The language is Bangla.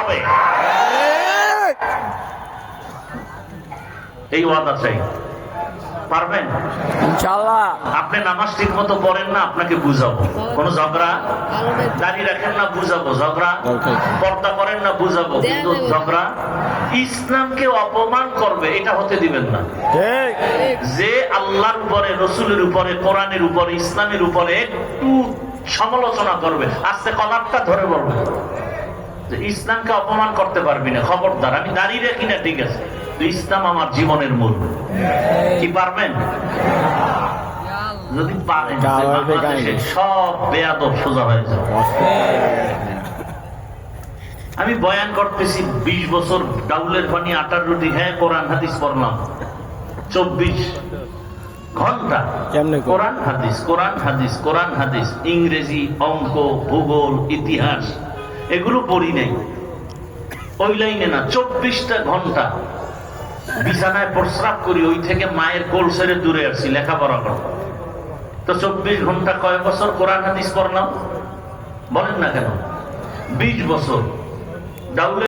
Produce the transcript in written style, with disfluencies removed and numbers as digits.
হবে। এই ওয়াদা চাই। পারবেন ইনশাআল্লাহ। আপনি নামাজ ঠিক মতো পড়েন না, আপনাকে বুঝাবো। কোন ঝগড়া, দাড়ি রাখেন না, বুঝাবো। ঝগড়া, পর্দা করেন না, বুঝাবো। কিন্তু ঝগড়া, ইসলামকে অপমান করবে, এটা হতে দিবেন না। যে আল্লাহর উপরে, রসুলের উপরে, কোরআনের উপরে, ইসলামের উপরে একটু সমালোচনা করবে, আস্তে কলারটা ধরে বলবে যে ইসলামকে অপমান করতে পারবি না, খবরদার। আমি দাঁড়িয়ে রাখি না, ঠিক আছে, ইসলাম আমার জীবনের মূল। কি পারবেন? যদি পারেন, বাংলাদেশের সব বেয়াদব সোজা হয়ে যাবে। আমি বয়ান করতেছি 20 বছর, ডাউলের পানি আটার রুটি, হ্যাঁ কোরআন হাদিস পড়লাম 24 ঘন্টা। কোরআন হাদিস, কোরআন হাদিস, কোরআন হাদিস, ইংরেজি, অঙ্ক, ভূগোল, ইতিহাস এগুলো পড়ি নাই ওই লাইনে না। 24টা ঘন্টা বিছানায় প্রস্রাব করি, ওই থেকে মায়ের কোল ছেড়ে দূরে আসছি লেখাপড়া করতে। তো 24 ঘন্টা কয় বছর কোরআন হাদিস পড়লাম? বলেন না কেন? 20 বছর। ডাউলে